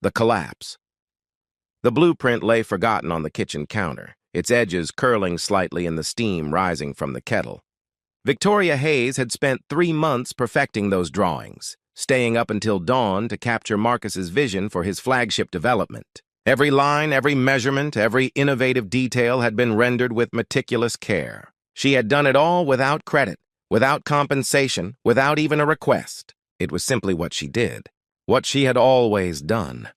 The collapse. The blueprint lay forgotten on the kitchen counter, its edges curling slightly in the steam rising from the kettle. Victoria Hayes had spent 3 months perfecting those drawings, staying up until dawn to capture Marcus's vision for his flagship development. Every line, every measurement, every innovative detail had been rendered with meticulous care. She had done it all without credit, without compensation, without even a request. It was simply what she did, what she had always done.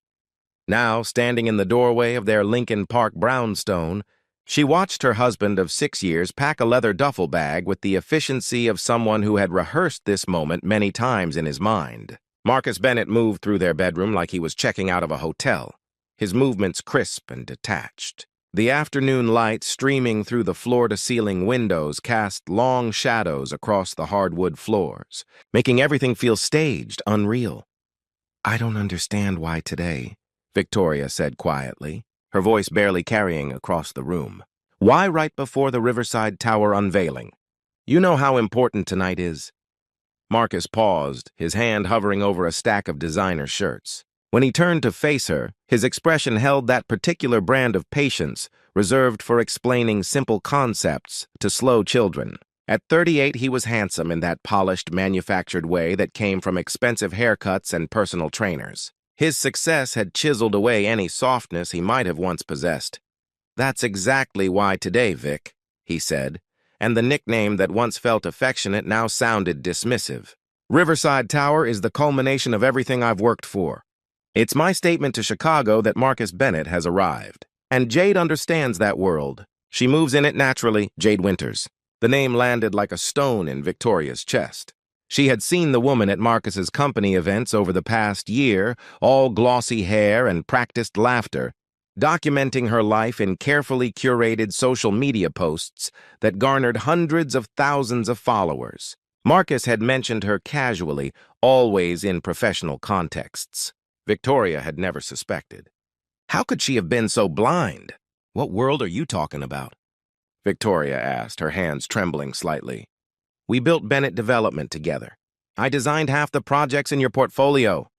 Now, standing in the doorway of their Lincoln Park brownstone, she watched her husband of 6 years pack a leather duffel bag with the efficiency of someone who had rehearsed this moment many times in his mind. Marcus Bennett moved through their bedroom like he was checking out of a hotel, his movements crisp and detached. The afternoon light streaming through the floor-to-ceiling windows cast long shadows across the hardwood floors, making everything feel staged, unreal. "I don't understand why today," Victoria said quietly, her voice barely carrying across the room. "Why right before the Riverside Tower unveiling? You know how important tonight is." Marcus paused, his hand hovering over a stack of designer shirts. When he turned to face her, his expression held that particular brand of patience reserved for explaining simple concepts to slow children. At 38, he was handsome in that polished, manufactured way that came from expensive haircuts and personal trainers. His success had chiseled away any softness he might have once possessed. "That's exactly why today, Vic," he said, and the nickname that once felt affectionate now sounded dismissive. "Riverside Tower is the culmination of everything I've worked for. It's my statement to Chicago that Marcus Bennett has arrived. And Jade understands that world. She moves in it naturally, Jade Winters." The name landed like a stone in Victoria's chest. She had seen the woman at Marcus's company events over the past year, all glossy hair and practiced laughter, documenting her life in carefully curated social media posts that garnered hundreds of thousands of followers. Marcus had mentioned her casually, always in professional contexts. Victoria had never suspected. How could she have been so blind? "What world are you talking about?" Victoria asked, her hands trembling slightly. "We built Bennett Development together. I designed half the projects in your portfolio."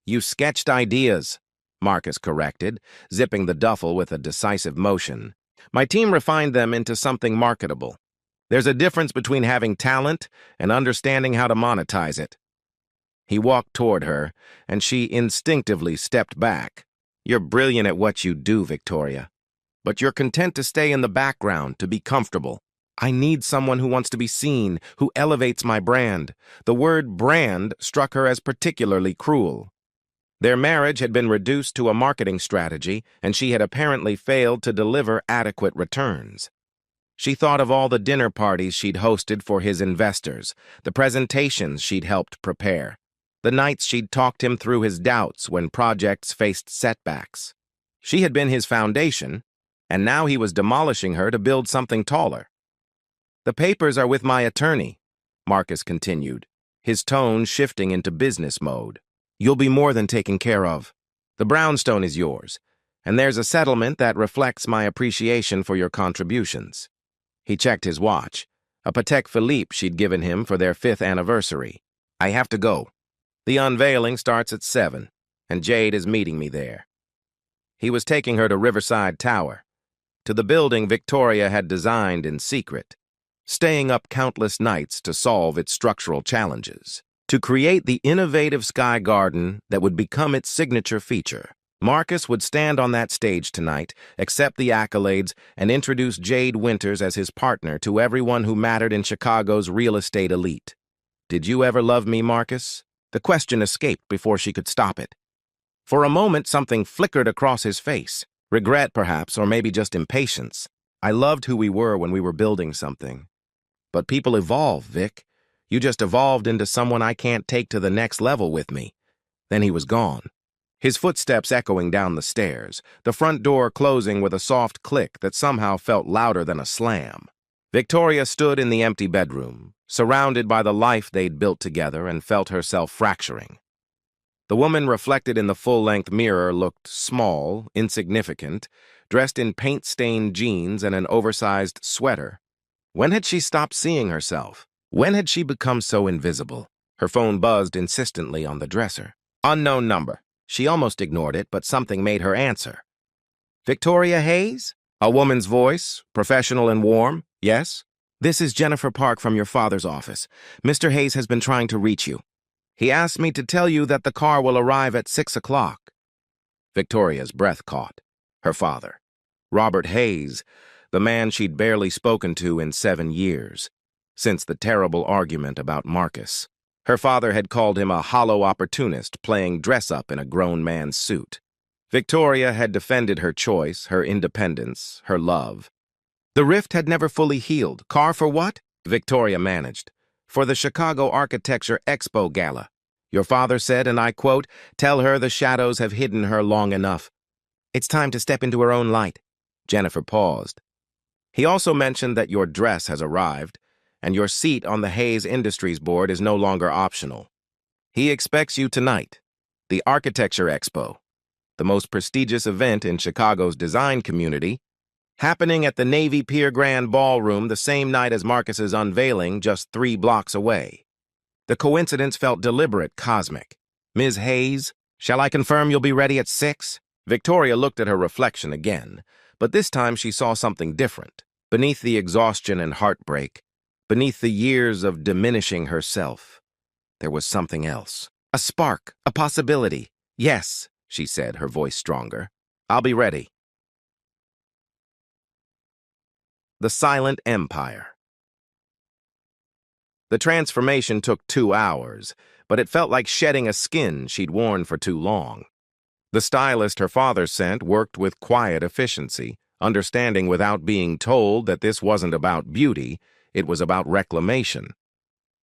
"You sketched ideas," Marcus corrected, zipping the duffel with a decisive motion. "My team refined them into something marketable. There's a difference between having talent and understanding how to monetize it." He walked toward her, and she instinctively stepped back. "You're brilliant at what you do, Victoria. But you're content to stay in the background, to be comfortable. I need someone who wants to be seen, who elevates my brand." The word brand struck her as particularly cruel. Their marriage had been reduced to a marketing strategy, and she had apparently failed to deliver adequate returns. She thought of all the dinner parties she'd hosted for his investors, the presentations she'd helped prepare, the nights she'd talked him through his doubts when projects faced setbacks. She had been his foundation, and now he was demolishing her to build something taller. "The papers are with my attorney," Marcus continued, his tone shifting into business mode. "You'll be more than taken care of. The brownstone is yours, and there's a settlement that reflects my appreciation for your contributions." He checked his watch, a Patek Philippe she'd given him for their 5th anniversary. "I have to go. The unveiling starts at 7, and Jade is meeting me there." He was taking her to Riverside Tower, to the building Victoria had designed in secret, staying up countless nights to solve its structural challenges, to create the innovative sky garden that would become its signature feature. Marcus would stand on that stage tonight, accept the accolades, and introduce Jade Winters as his partner to everyone who mattered in Chicago's real estate elite. "Did you ever love me, Marcus?" The question escaped before she could stop it. For a moment, something flickered across his face. Regret, perhaps, or maybe just impatience. "I loved who we were when we were building something. But people evolve, Vic. You just evolved into someone I can't take to the next level with me." Then he was gone, his footsteps echoing down the stairs, the front door closing with a soft click that somehow felt louder than a slam. Victoria stood in the empty bedroom, surrounded by the life they'd built together, and felt herself fracturing. The woman reflected in the full-length mirror looked small, insignificant, dressed in paint-stained jeans and an oversized sweater. When had she stopped seeing herself? When had she become so invisible? Her phone buzzed insistently on the dresser. "Unknown number." She almost ignored it, but something made her answer. Victoria Hayes? A woman's voice, professional and warm, yes? This is Jennifer Park from your father's office. Mr. Hayes has been trying to reach you. He asked me to tell you that the car will arrive at 6 o'clock. Victoria's breath caught. Her father. Robert Hayes, the man she'd barely spoken to in 7 years, since the terrible argument about Marcus. Her father had called him a hollow opportunist playing dress-up in a grown man's suit. Victoria had defended her choice, her independence, her love. The rift had never fully healed. Car for what? Victoria managed. For the Chicago Architecture Expo Gala. Your father said, and I quote, "Tell her the shadows have hidden her long enough. It's time to step into her own light." Jennifer paused. He also mentioned that your dress has arrived, and your seat on the Hayes Industries board is no longer optional. He expects you tonight. The Architecture Expo, the most prestigious event in Chicago's design community, happening at the Navy Pier Grand Ballroom the same night as Marcus's unveiling just 3 blocks away. The coincidence felt deliberate, cosmic. Ms. Hayes, shall I confirm you'll be ready at 6? Victoria looked at her reflection again, but this time she saw something different. Beneath the exhaustion and heartbreak, beneath the years of diminishing herself, there was something else. A spark, a possibility. Yes, she said, her voice stronger. I'll be ready. The Silent Empire. The transformation took 2 hours, but it felt like shedding a skin she'd worn for too long. The stylist her father sent worked with quiet efficiency, understanding without being told that this wasn't about beauty, it was about reclamation.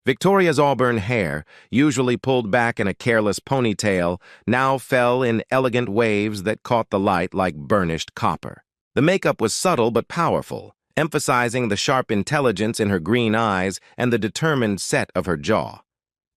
Victoria's auburn hair, usually pulled back in a careless ponytail, now fell in elegant waves that caught the light like burnished copper. The makeup was subtle but powerful, emphasizing the sharp intelligence in her green eyes and the determined set of her jaw.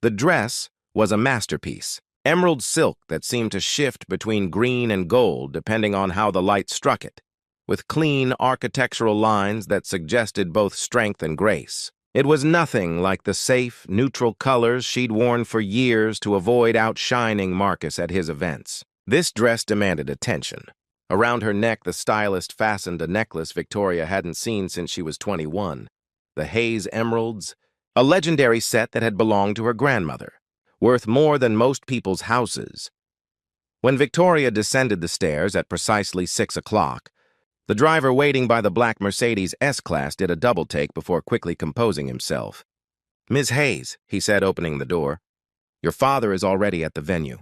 The dress was a masterpiece, emerald silk that seemed to shift between green and gold depending on how the light struck it, with clean architectural lines that suggested both strength and grace. It was nothing like the safe, neutral colors she'd worn for years to avoid outshining Marcus at his events. This dress demanded attention. Around her neck, the stylist fastened a necklace Victoria hadn't seen since she was 21. The Hayes Emeralds, a legendary set that had belonged to her grandmother, worth more than most people's houses. When Victoria descended the stairs at precisely 6 o'clock, the driver waiting by the black Mercedes S-Class did a double-take before quickly composing himself. "Ms. Hayes," he said, opening the door, "your father is already at the venue.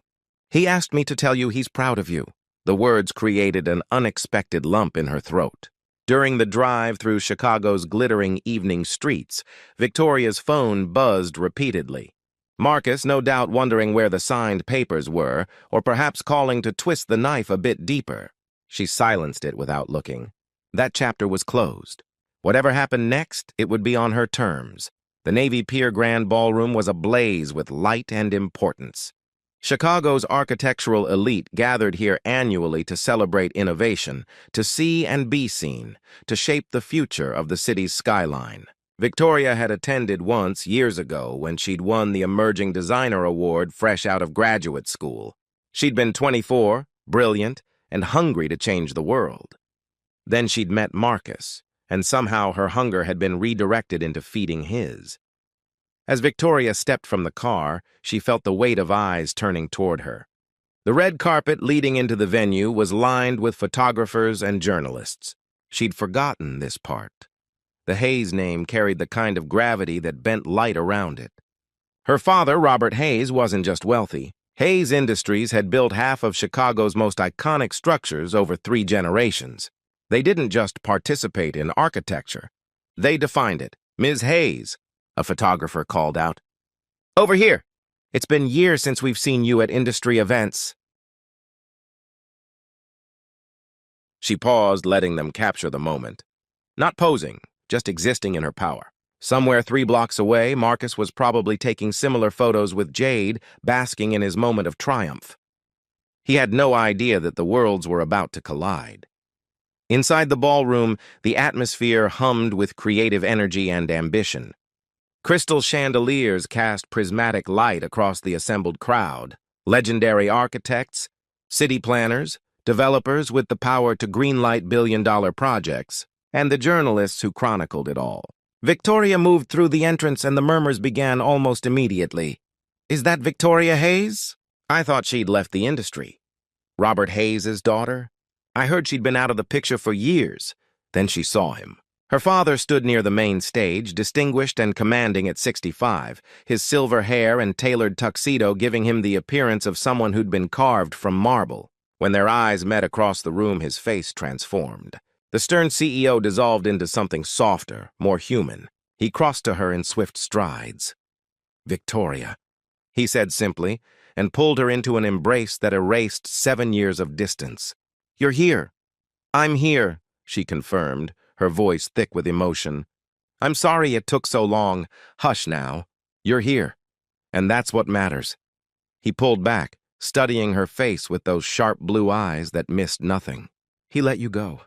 He asked me to tell you he's proud of you." The words created an unexpected lump in her throat. During the drive through Chicago's glittering evening streets, Victoria's phone buzzed repeatedly. Marcus, no doubt wondering where the signed papers were, or perhaps calling to twist the knife a bit deeper. She silenced it without looking. That chapter was closed. Whatever happened next, it would be on her terms. The Navy Pier Grand Ballroom was ablaze with light and importance. Chicago's architectural elite gathered here annually to celebrate innovation, to see and be seen, to shape the future of the city's skyline. Victoria had attended once years ago when she'd won the Emerging Designer Award fresh out of graduate school. She'd been 24, brilliant, and hungry to change the world. Then she'd met Marcus, and somehow her hunger had been redirected into feeding his. As Victoria stepped from the car, she felt the weight of eyes turning toward her. The red carpet leading into the venue was lined with photographers and journalists. She'd forgotten this part. The Hayes name carried the kind of gravity that bent light around it. Her father, Robert Hayes, wasn't just wealthy. Hayes Industries had built half of Chicago's most iconic structures over 3 generations. They didn't just participate in architecture. They defined it. "Ms. Hayes," a photographer called out. "Over here. It's been years since we've seen you at industry events." She paused, letting them capture the moment. Not posing, just existing in her power. Somewhere 3 blocks away, Marcus was probably taking similar photos with Jade, basking in his moment of triumph. He had no idea that the worlds were about to collide. Inside the ballroom, the atmosphere hummed with creative energy and ambition. Crystal chandeliers cast prismatic light across the assembled crowd. Legendary architects, City planners, developers with the power to greenlight billion-dollar projects, and the journalists who chronicled it all. Victoria moved through the entrance and the murmurs began almost immediately. "Is that Victoria Hayes? I thought she'd left the industry." Robert Hayes' daughter? I heard she'd been out of the picture for years. Then she saw him. Her father stood near the main stage, distinguished and commanding at 65, his silver hair and tailored tuxedo giving him the appearance of someone who'd been carved from marble. When their eyes met across the room, his face transformed. The stern CEO dissolved into something softer, more human. He crossed to her in swift strides. "Victoria," he said simply, and pulled her into an embrace that erased 7 years of distance. "You're here." "I'm here," she confirmed, her voice thick with emotion. "I'm sorry it took so long. Hush now. You're here. And that's what matters." He pulled back, studying her face with those sharp blue eyes that missed nothing. "He let you go."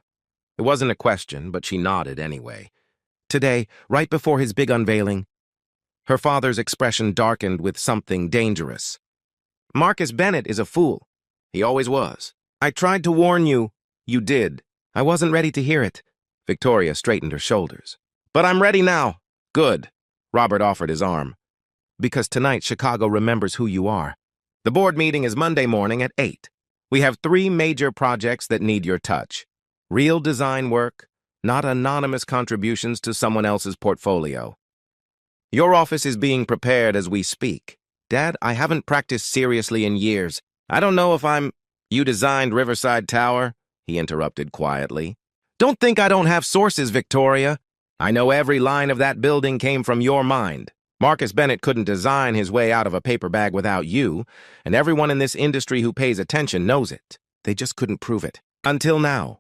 It wasn't a question, but she nodded anyway. "Today, right before his big unveiling." Her father's expression darkened with something dangerous. "Marcus Bennett is a fool. He always was. I tried to warn you." "You did. I wasn't ready to hear it." Victoria straightened her shoulders. "But I'm ready now." "Good." Robert offered his arm. "Because tonight Chicago remembers who you are. The board meeting is Monday morning at 8. We have 3 major projects that need your touch. Real design work, not anonymous contributions to someone else's portfolio. Your office is being prepared as we speak. Dad, I haven't practiced seriously in years. I don't know if I'm—" "You designed Riverside Tower?" he interrupted quietly. "Don't think I don't have sources, Victoria. I know every line of that building came from your mind. Marcus Bennett couldn't design his way out of a paper bag without you, and everyone in this industry who pays attention knows it. They just couldn't prove it. Until now."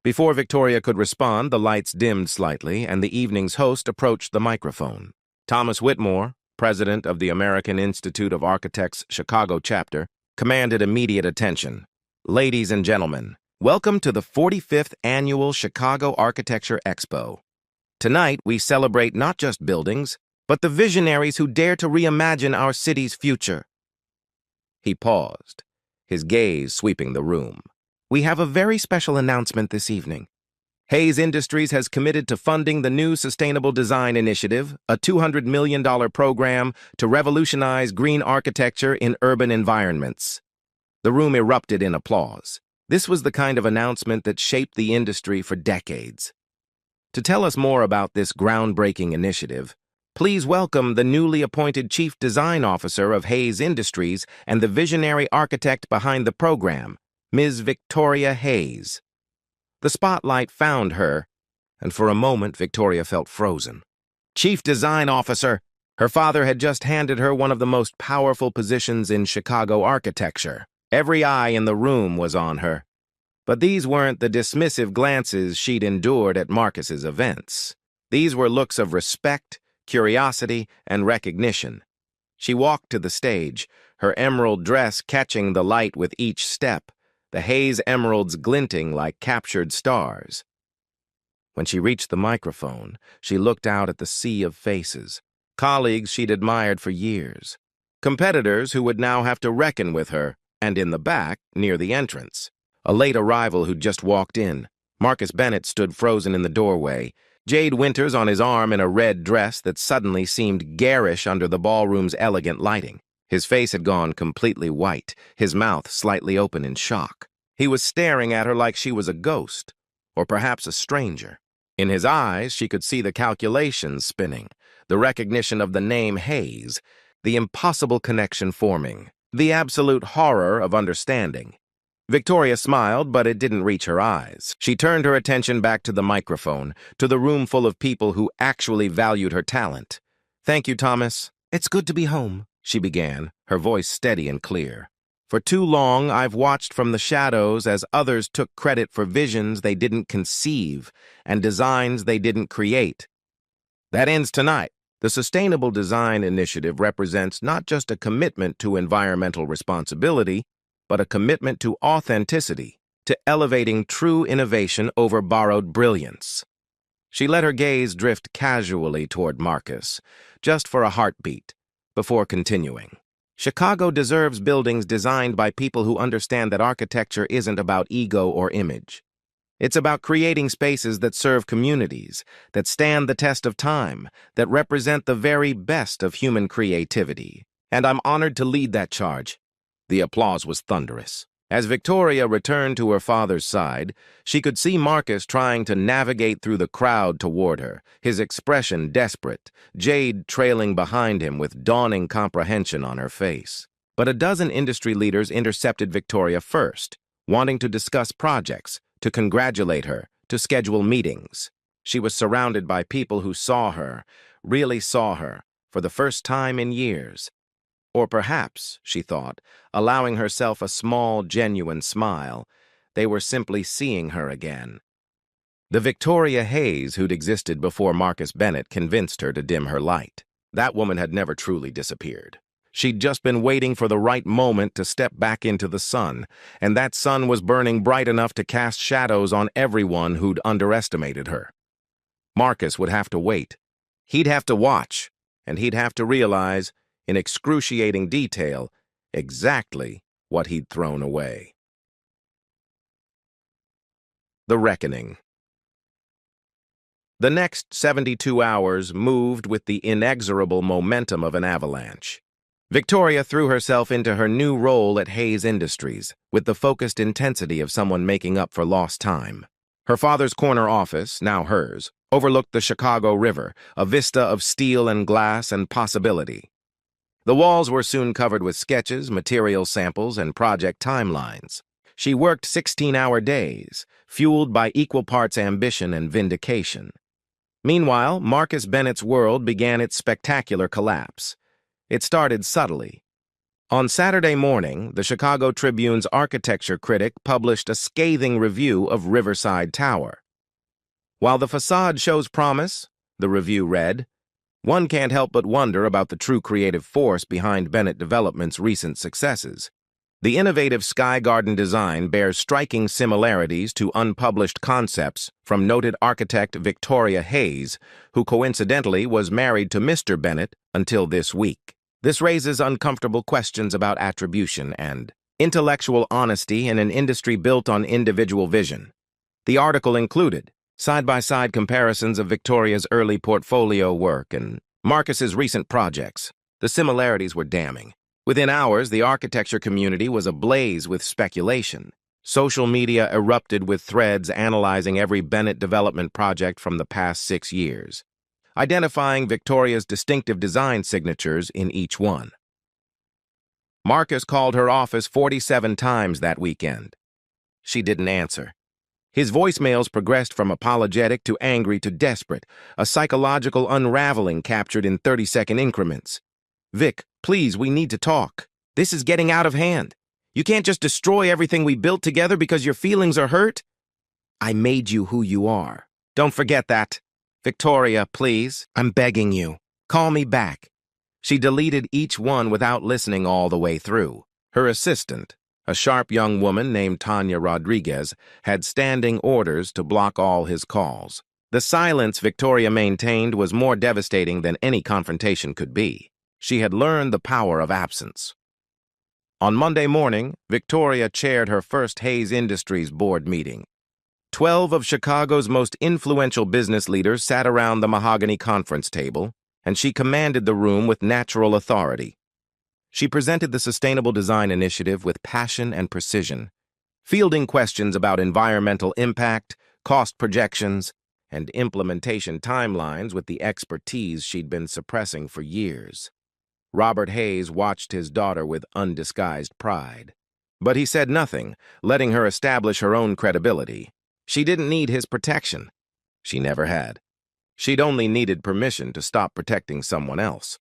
Before Victoria could respond, the lights dimmed slightly, and the evening's host approached the microphone. Thomas Whitmore, president of the American Institute of Architects Chicago chapter, commanded immediate attention. "Ladies and gentlemen, welcome to the 45th Annual Chicago Architecture Expo. Tonight, we celebrate not just buildings, but the visionaries who dare to reimagine our city's future." He paused, his gaze sweeping the room. "We have a very special announcement this evening. Hayes Industries has committed to funding the new Sustainable Design Initiative, a $200 million program to revolutionize green architecture in urban environments." The room erupted in applause. This was the kind of announcement that shaped the industry for decades. To tell us more about this groundbreaking initiative, please welcome the newly appointed Chief Design Officer of Hayes Industries and the visionary architect behind the program, Ms. Victoria Hayes. The spotlight found her, and for a moment Victoria felt frozen. Chief Design Officer! Her father had just handed her one of the most powerful positions in Chicago architecture. Every eye in the room was on her. But these weren't the dismissive glances she'd endured at Marcus's events. These were looks of respect, curiosity, and recognition. She walked to the stage, her emerald dress catching the light with each step, the Hayes emeralds glinting like captured stars. When she reached the microphone, she looked out at the sea of faces, colleagues she'd admired for years, competitors who would now have to reckon with her, and in the back, near the entrance, a late arrival who'd just walked in. Marcus Bennett stood frozen in the doorway, Jade Winters on his arm in a red dress that suddenly seemed garish under the ballroom's elegant lighting. His face had gone completely white, his mouth slightly open in shock. He was staring at her like she was a ghost, or perhaps a stranger. In his eyes, she could see the calculations spinning, the recognition of the name Hayes, the impossible connection forming, the absolute horror of understanding. Victoria smiled, but it didn't reach her eyes. She turned her attention back to the microphone, to the room full of people who actually valued her talent. "Thank you, Thomas. It's good to be home," she began, her voice steady and clear. "For too long, I've watched from the shadows as others took credit for visions they didn't conceive and designs they didn't create. That ends tonight. The Sustainable Design Initiative represents not just a commitment to environmental responsibility, but a commitment to authenticity, to elevating true innovation over borrowed brilliance." She let her gaze drift casually toward Marcus, just for a heartbeat, before continuing. Chicago deserves buildings designed by people who understand that architecture isn't about ego or image. It's about creating spaces that serve communities, that stand the test of time, that represent the very best of human creativity. And I'm honored to lead that charge. The applause was thunderous. As Victoria returned to her father's side, she could see Marcus trying to navigate through the crowd toward her, his expression desperate, Jade trailing behind him with dawning comprehension on her face. But a dozen industry leaders intercepted Victoria first, wanting to discuss projects, to congratulate her, to schedule meetings. She was surrounded by people who saw her, really saw her, for the first time in years. Or perhaps, she thought, allowing herself a small, genuine smile, they were simply seeing her again. The Victoria Hayes who'd existed before Marcus Bennett convinced her to dim her light. That woman had never truly disappeared. She'd just been waiting for the right moment to step back into the sun, and that sun was burning bright enough to cast shadows on everyone who'd underestimated her. Marcus would have to wait. He'd have to watch, and he'd have to realize, in excruciating detail, exactly what he'd thrown away. The Reckoning. The next 72 hours moved with the inexorable momentum of an avalanche. Victoria threw herself into her new role at Hayes Industries with the focused intensity of someone making up for lost time. Her father's corner office, now hers, overlooked the Chicago River, a vista of steel and glass and possibility. The walls were soon covered with sketches, material samples, and project timelines. She worked 16-hour days, fueled by equal parts ambition and vindication. Meanwhile, Marcus Bennett's world began its spectacular collapse. It started subtly. On Saturday morning, the Chicago Tribune's architecture critic published a scathing review of Riverside Tower. While the facade shows promise, the review read, one can't help but wonder about the true creative force behind Bennett Development's recent successes. The innovative Sky Garden design bears striking similarities to unpublished concepts from noted architect Victoria Hayes, who coincidentally was married to Mr. Bennett until this week. This raises uncomfortable questions about attribution and intellectual honesty in an industry built on individual vision. The article included side-by-side comparisons of Victoria's early portfolio work and Marcus's recent projects. The similarities were damning. Within hours, the architecture community was ablaze with speculation. Social media erupted with threads analyzing every Bennett development project from the past 6 years, identifying Victoria's distinctive design signatures in each one. Marcus called her office 47 times that weekend. She didn't answer. His voicemails progressed from apologetic to angry to desperate, a psychological unraveling captured in 30-second increments. Vic, please, we need to talk. This is getting out of hand. You can't just destroy everything we built together because your feelings are hurt. I made you who you are. Don't forget that. Victoria, please, I'm begging you. Call me back. She deleted each one without listening all the way through. Her assistant, a sharp young woman named Tanya Rodriguez, had standing orders to block all his calls. The silence Victoria maintained was more devastating than any confrontation could be. She had learned the power of absence. On Monday morning, Victoria chaired her first Hayes Industries board meeting. 12 of Chicago's most influential business leaders sat around the mahogany conference table, and she commanded the room with natural authority. She presented the Sustainable Design Initiative with passion and precision, fielding questions about environmental impact, cost projections, and implementation timelines with the expertise she'd been suppressing for years. Robert Hayes watched his daughter with undisguised pride. But he said nothing, letting her establish her own credibility. She didn't need his protection. She never had. She'd only needed permission to stop protecting someone else.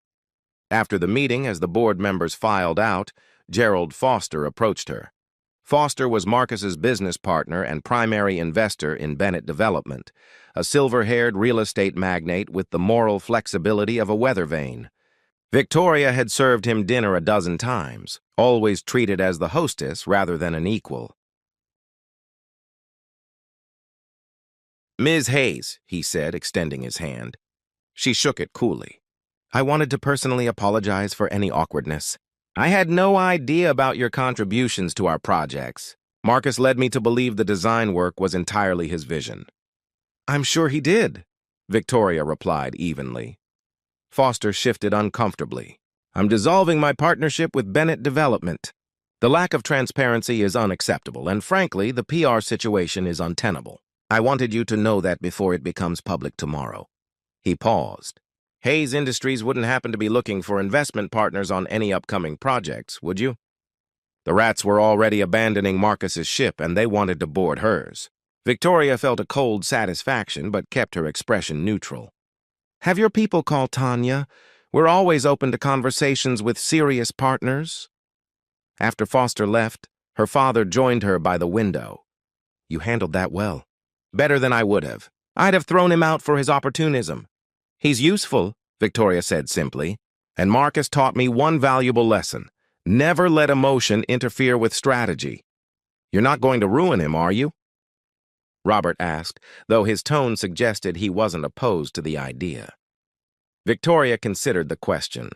After the meeting, as the board members filed out, Gerald Foster approached her. Foster was Marcus's business partner and primary investor in Bennett Development, a silver-haired real estate magnate with the moral flexibility of a weather vane. Victoria had served him dinner a dozen times, always treated as the hostess rather than an equal. Ms. Hayes, he said, extending his hand. She shook it coolly. I wanted to personally apologize for any awkwardness. I had no idea about your contributions to our projects. Marcus led me to believe the design work was entirely his vision. I'm sure he did, Victoria replied evenly. Foster shifted uncomfortably. I'm dissolving my partnership with Bennett Development. The lack of transparency is unacceptable, and frankly, the PR situation is untenable. I wanted you to know that before it becomes public tomorrow. He paused. Hayes Industries wouldn't happen to be looking for investment partners on any upcoming projects, would you? The rats were already abandoning Marcus's ship, and they wanted to board hers. Victoria felt a cold satisfaction, but kept her expression neutral. Have your people call Tanya. We're always open to conversations with serious partners. After Foster left, her father joined her by the window. You handled that well. Better than I would have. I'd have thrown him out for his opportunism. He's useful, Victoria said simply, and Marcus taught me one valuable lesson. Never let emotion interfere with strategy. You're not going to ruin him, are you? Robert asked, though his tone suggested he wasn't opposed to the idea. Victoria considered the question.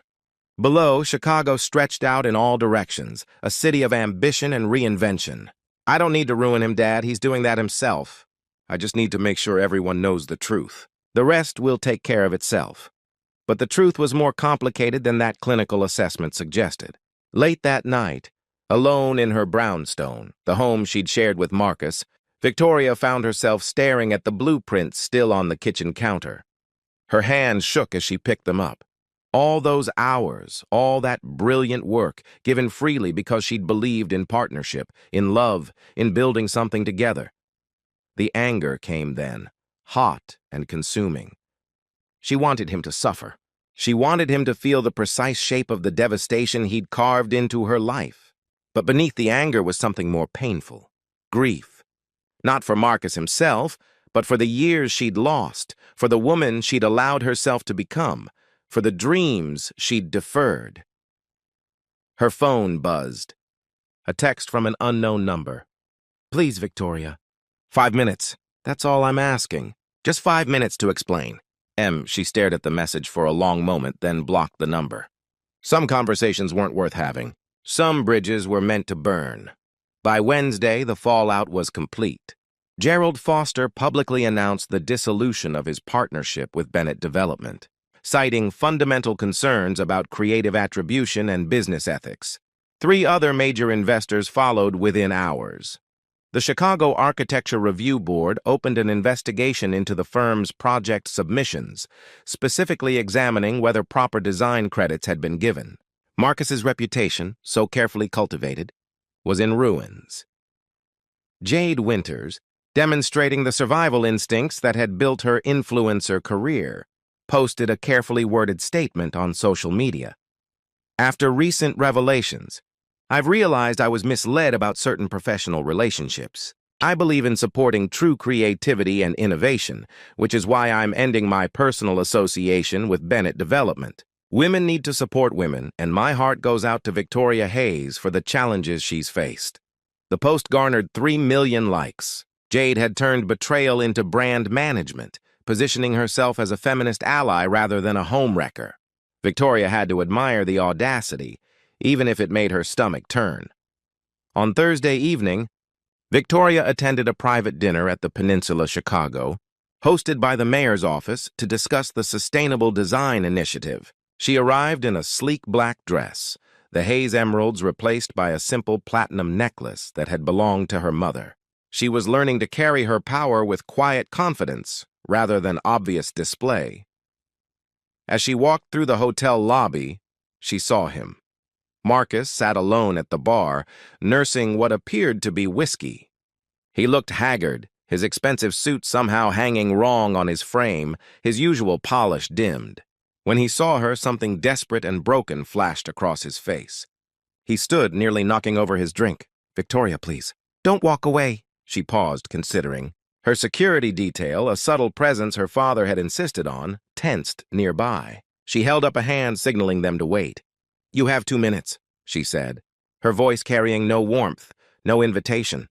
Below, Chicago stretched out in all directions, a city of ambition and reinvention. I don't need to ruin him, Dad. He's doing that himself. I just need to make sure everyone knows the truth. The rest will take care of itself. But the truth was more complicated than that clinical assessment suggested. Late that night, alone in her brownstone, the home she'd shared with Marcus, Victoria found herself staring at the blueprints still on the kitchen counter. Her hands shook as she picked them up. All those hours, all that brilliant work, given freely because she'd believed in partnership, in love, in building something together. The anger came then, hot and consuming. She wanted him to suffer. She wanted him to feel the precise shape of the devastation he'd carved into her life. But beneath the anger was something more painful. Grief. Not for Marcus himself, but for the years she'd lost, for the woman she'd allowed herself to become, for the dreams she'd deferred. Her phone buzzed. A text from an unknown number. Please, Victoria. 5 minutes. That's all I'm asking. Just 5 minutes to explain. She stared at the message for a long moment, then blocked the number. Some conversations weren't worth having. Some bridges were meant to burn. By Wednesday, the fallout was complete. Gerald Foster publicly announced the dissolution of his partnership with Bennett Development, citing fundamental concerns about creative attribution and business ethics. 3 other major investors followed within hours. The Chicago Architecture Review Board opened an investigation into the firm's project submissions, specifically examining whether proper design credits had been given. Marcus's reputation, so carefully cultivated, was in ruins. Jade Winters, demonstrating the survival instincts that had built her influencer career, posted a carefully worded statement on social media. After recent revelations, I've realized I was misled about certain professional relationships. I believe in supporting true creativity and innovation, which is why I'm ending my personal association with Bennett Development. Women need to support women, and my heart goes out to Victoria Hayes for the challenges she's faced. The post garnered 3 million likes. Jade had turned betrayal into brand management, positioning herself as a feminist ally rather than a homewrecker. Victoria had to admire the audacity, even if it made her stomach turn. On Thursday evening, Victoria attended a private dinner at the Peninsula Chicago, hosted by the mayor's office to discuss the Sustainable Design Initiative. She arrived in a sleek black dress, the Hayes emeralds replaced by a simple platinum necklace that had belonged to her mother. She was learning to carry her power with quiet confidence rather than obvious display. As she walked through the hotel lobby, she saw him. Marcus sat alone at the bar, nursing what appeared to be whiskey. He looked haggard, his expensive suit somehow hanging wrong on his frame, his usual polish dimmed. When he saw her, something desperate and broken flashed across his face. He stood, nearly knocking over his drink. Victoria, please. Don't walk away. She paused, considering. Her security detail, a subtle presence her father had insisted on, tensed nearby. She held up a hand, signaling them to wait. You have 2 minutes, she said, her voice carrying no warmth, no invitation.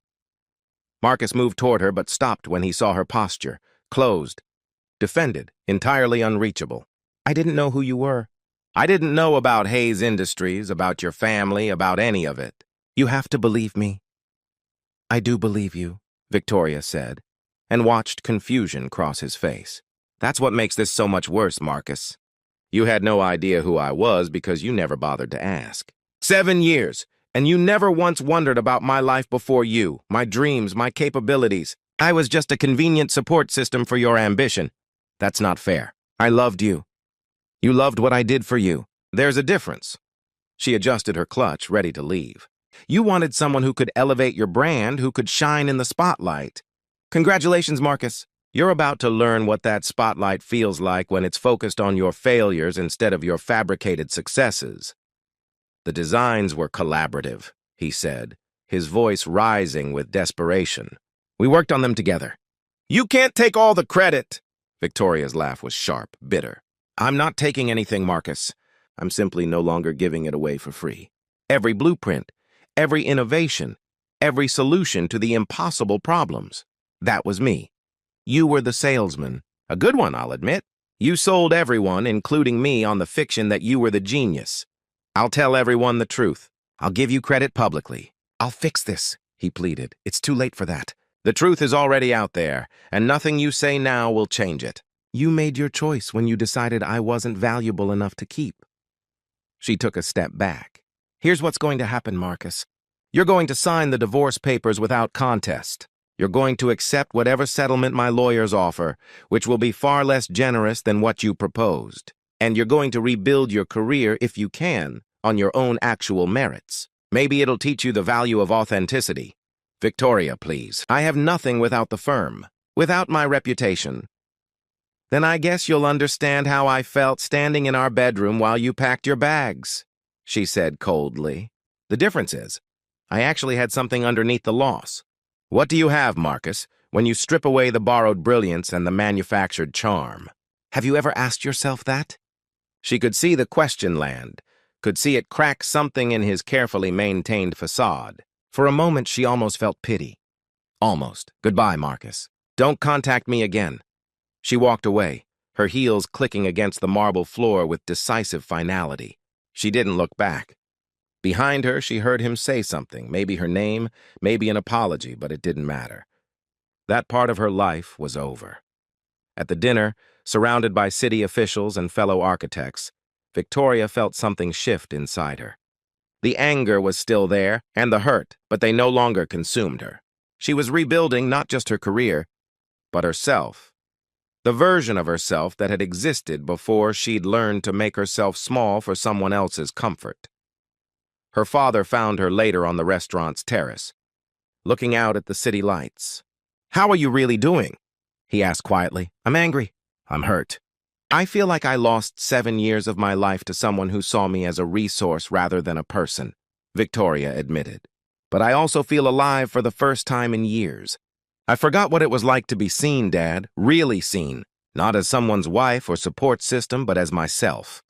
Marcus moved toward her but stopped when he saw her posture, closed, defended, entirely unreachable. I didn't know who you were. I didn't know about Hayes Industries, about your family, about any of it. You have to believe me. I do believe you, Victoria said, and watched confusion cross his face. That's what makes this so much worse, Marcus. You had no idea who I was because you never bothered to ask. 7 years, and you never once wondered about my life before you, my dreams, my capabilities. I was just a convenient support system for your ambition. That's not fair. I loved you. You loved what I did for you. There's a difference. She adjusted her clutch, ready to leave. You wanted someone who could elevate your brand, who could shine in the spotlight. Congratulations, Marcus. You're about to learn what that spotlight feels like when it's focused on your failures instead of your fabricated successes. The designs were collaborative, he said, his voice rising with desperation. We worked on them together. You can't take all the credit. Victoria's laugh was sharp, bitter. I'm not taking anything, Marcus. I'm simply no longer giving it away for free. Every blueprint, every innovation, every solution to the impossible problems. That was me. You were the salesman. A good one, I'll admit. You sold everyone, including me, on the fiction that you were the genius. I'll tell everyone the truth. I'll give you credit publicly. I'll fix this, he pleaded. It's too late for that. The truth is already out there, and nothing you say now will change it. You made your choice when you decided I wasn't valuable enough to keep. She took a step back. Here's what's going to happen, Marcus. You're going to sign the divorce papers without contest. You're going to accept whatever settlement my lawyers offer, which will be far less generous than what you proposed. And you're going to rebuild your career, if you can, on your own actual merits. Maybe it'll teach you the value of authenticity. Victoria, please. I have nothing without the firm, without my reputation. Then I guess you'll understand how I felt standing in our bedroom while you packed your bags, she said coldly. The difference is, I actually had something underneath the loss. What do you have, Marcus, when you strip away the borrowed brilliance and the manufactured charm? Have you ever asked yourself that? She could see the question land, could see it crack something in his carefully maintained facade. For a moment, she almost felt pity. Almost. Goodbye, Marcus. Don't contact me again. She walked away, her heels clicking against the marble floor with decisive finality. She didn't look back. Behind her, she heard him say something, maybe her name, maybe an apology, but it didn't matter. That part of her life was over. At the dinner, surrounded by city officials and fellow architects, Victoria felt something shift inside her. The anger was still there, and the hurt, but they no longer consumed her. She was rebuilding not just her career, but herself. The version of herself that had existed before she'd learned to make herself small for someone else's comfort. Her father found her later on the restaurant's terrace, looking out at the city lights. How are you really doing? He asked quietly. I'm angry. I'm hurt. I feel like I lost 7 years of my life to someone who saw me as a resource rather than a person, Victoria admitted. But I also feel alive for the first time in years. I forgot what it was like to be seen, Dad, really seen, not as someone's wife or support system, but as myself.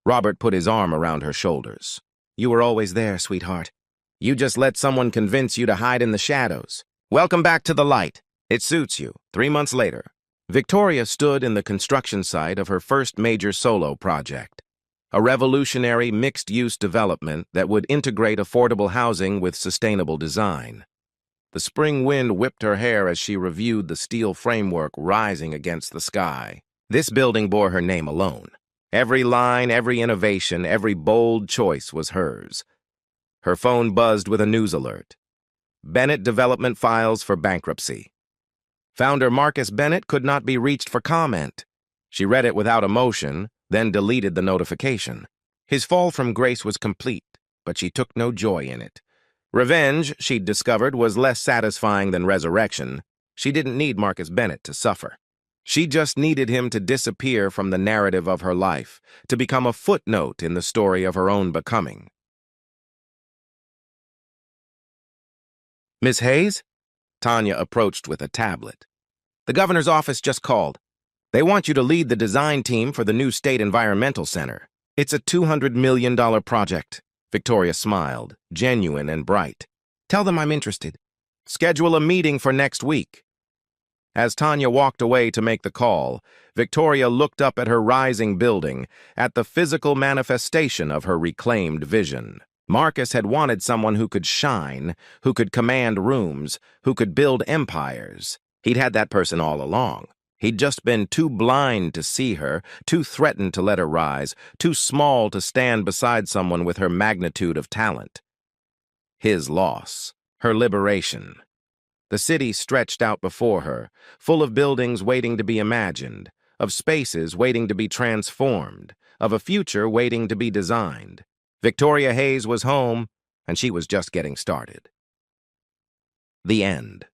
Robert put his arm around her shoulders. You were always there, sweetheart. You just let someone convince you to hide in the shadows. Welcome back to the light. It suits you. 3 months later, Victoria stood in the construction site of her first major solo project, a revolutionary mixed-use development that would integrate affordable housing with sustainable design. The spring wind whipped her hair as she reviewed the steel framework rising against the sky. This building bore her name alone. Every line, every innovation, every bold choice was hers. Her phone buzzed with a news alert. Bennett Development files for bankruptcy. Founder Marcus Bennett could not be reached for comment. She read it without emotion, then deleted the notification. His fall from grace was complete, but she took no joy in it. Revenge, she'd discovered, was less satisfying than resurrection. She didn't need Marcus Bennett to suffer. She just needed him to disappear from the narrative of her life, to become a footnote in the story of her own becoming. Miss Hayes? Tanya approached with a tablet. The governor's office just called. They want you to lead the design team for the new State Environmental Center. It's a $200 million project. Victoria smiled, genuine and bright. Tell them I'm interested. Schedule a meeting for next week. As Tanya walked away to make the call, Victoria looked up at her rising building, at the physical manifestation of her reclaimed vision. Marcus had wanted someone who could shine, who could command rooms, who could build empires. He'd had that person all along. He'd just been too blind to see her, too threatened to let her rise, too small to stand beside someone with her magnitude of talent. His loss, her liberation. The city stretched out before her, full of buildings waiting to be imagined, of spaces waiting to be transformed, of a future waiting to be designed. Victoria Hayes was home, and she was just getting started. The end.